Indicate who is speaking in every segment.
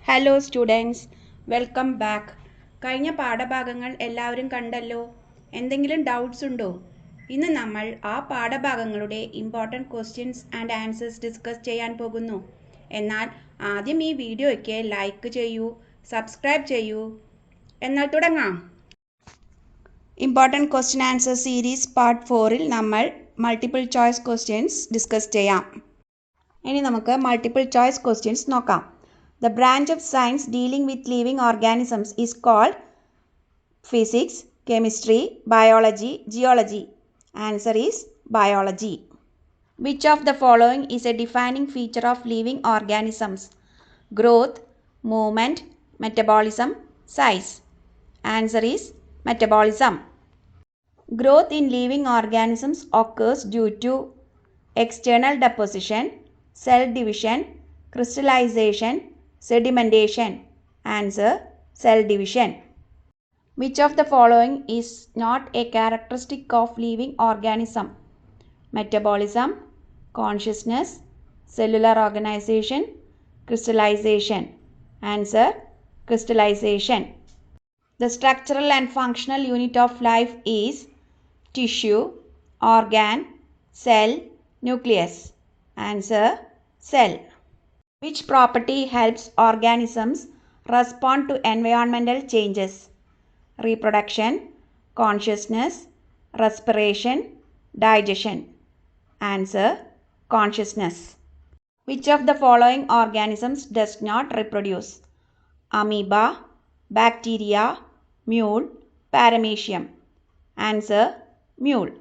Speaker 1: Hello students, welcome back. കഴിഞ്ഞ പാഠഭാഗങ്ങൾ എല്ലാവരും കണ്ടല്ലോ. എന്തെങ്കിലും ഡൗട്ട്സ് ഉണ്ടോ? ഇന്ന് നമ്മൾ ആ പാഠഭാഗങ്ങളുടെ important questions and answers discuss ചെയ്യാൻ പോകുന്നു. എന്നാൽ ആദ്യം ഈ വീഡിയോയ്ക്ക് ലൈക്ക് ചെയ്യൂ, സബ്സ്ക്രൈബ് ചെയ്യൂ. എന്നാൽ തുടങ്ങാം. Important question answer series part 4-ൽ നമ്മൾ മൾട്ടിപ്പിൾ ചോയ്സ് ക്വസ്റ്റ്യൻസ് ഡിസ്കസ് ചെയ്യാം. ഇനി നമുക്ക് മൾട്ടിപ്പിൾ ചോയ്സ് ക്വസ്റ്റ്യൻസ് നോക്കാം. The branch of science dealing with living organisms is called physics, chemistry, biology, geology. Answer is biology. Which of the following is a defining feature of living organisms? Growth, movement, metabolism, size. Answer is metabolism. Growth in living organisms occurs due to external deposition, cell division, crystallization, sedimentation. Answer: cell division. Which of the following is not a characteristic of living organism? Metabolism, consciousness, cellular organization, crystallization. Answer: crystallization. The structural and functional unit of life is tissue, organ, cell, nucleus. Answer: cell. Which property helps organisms respond to environmental changes? Reproduction, consciousness, respiration, digestion. Answer: consciousness. Which of the following organisms does not reproduce? Amoeba, bacteria, mule, paramecium. Answer: mule.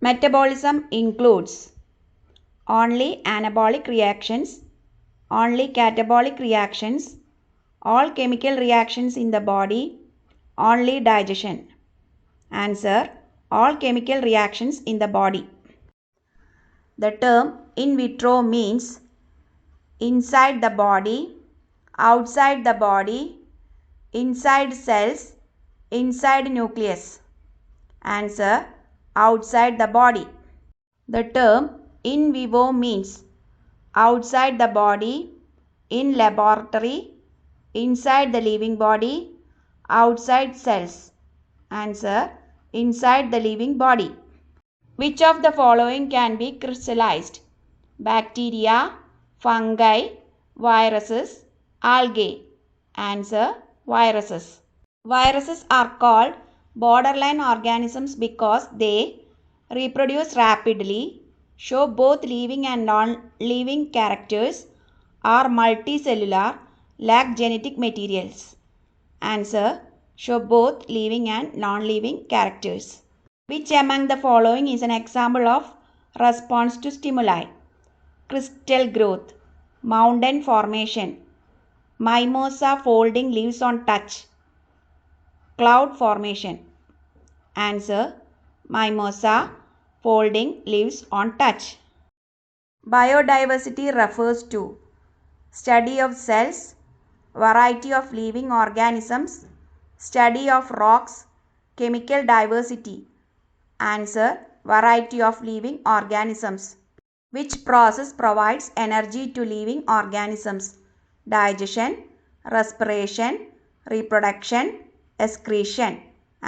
Speaker 1: Metabolism includes only anabolic reactions, only catabolic reactions, all chemical reactions in the body, only digestion. Answer: all chemical reactions in the body. The term in vitro means inside the body, outside the body, inside cells, inside nucleus. Answer: outside the body. The term in vivo means outside the body, in laboratory, inside the living body, outside cells. Answer: inside the living body. Which of the following can be crystallized? Bacteria, fungi, viruses, algae. Answer: viruses. Viruses are called borderline organisms because they reproduce rapidly, show both living and non-living characters, are multicellular, lack genetic materials. Answer: show both living and non-living characters. Which among the following is an example of response to stimuli? Crystal growth, mountain formation, mimosa folding leaves on touch, cloud formation. Answer: mimosa folding leaves on touch. Biodiversity refers to study of cells, variety of living organisms, study of rocks, chemical diversity. Answer: variety of living organisms. Which process provides energy to living organisms? Digestion, respiration, reproduction, excretion.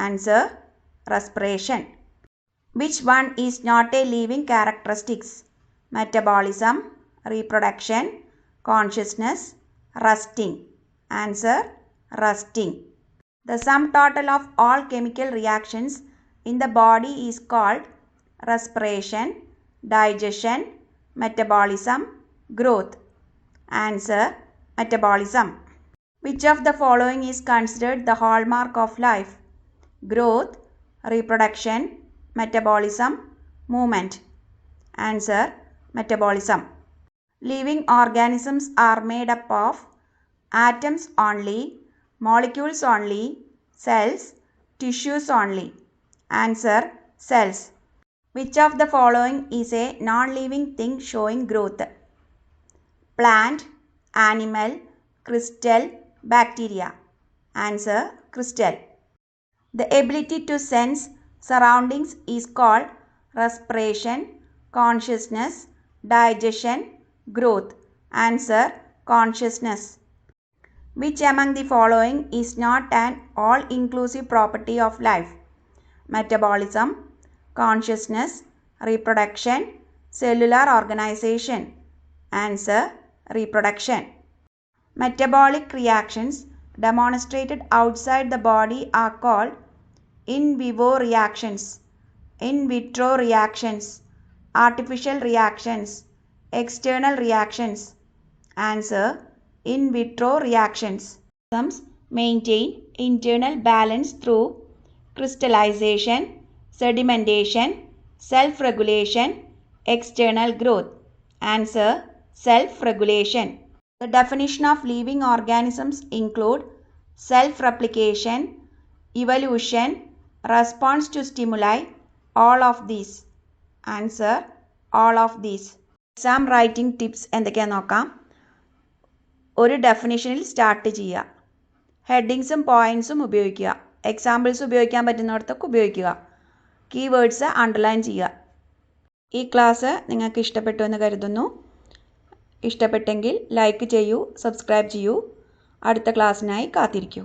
Speaker 1: Answer: respiration. Which one is not a living characteristics? Metabolism, reproduction, consciousness, rusting. Answer: rusting. The sum total of all chemical reactions in the body is called respiration, digestion, metabolism, growth. Answer: metabolism. Which of the following is considered the hallmark of life? Growth, reproduction, metabolism, movement. Answer: metabolism. Living organisms are made up of atoms only, molecules only, cells, tissues only. Answer: cells. Which of the following is a non-living thing showing growth? Plant, animal, crystal, bacteria. Answer: crystal. The ability to sense surroundings is called respiration, consciousness, digestion, growth. Answer: consciousness. Which among the following is not an all-inclusive property of life? Metabolism, consciousness, reproduction, cellular organization. Answer: reproduction. Metabolic reactions demonstrated outside the body are called in vivo reactions, in vitro reactions, artificial reactions, external reactions. Answer: in vitro reactions. Organisms maintain internal balance through crystallization, sedimentation, self-regulation, external growth. Answer: self-regulation. The definition of living organisms include self-replication, evolution, response to stimuli, all of these. Answer: all of these. Exam writing tips എന്തൊക്കെയാണെന്ന് നോക്കാം. ഒരു ഡെഫിനിഷനിൽ start ചെയ്യുക. ഹെഡിങ്സും പോയിൻറ്സും ഉപയോഗിക്കുക. Examples ഉപയോഗിക്കാൻ പറ്റുന്നിടത്തൊക്കെ ഉപയോഗിക്കുക. Keywords underline ചെയ്യുക. ഈ class നിങ്ങൾക്ക് ഇഷ്ടപ്പെട്ടു എന്ന് കരുതുന്നു. ഇഷ്ടപ്പെട്ടെങ്കിൽ ലൈക്ക് ചെയ്യൂ, സബ്സ്ക്രൈബ് ചെയ്യൂ. അടുത്ത ക്ലാസ്സിനായി കാത്തിരിക്കൂ.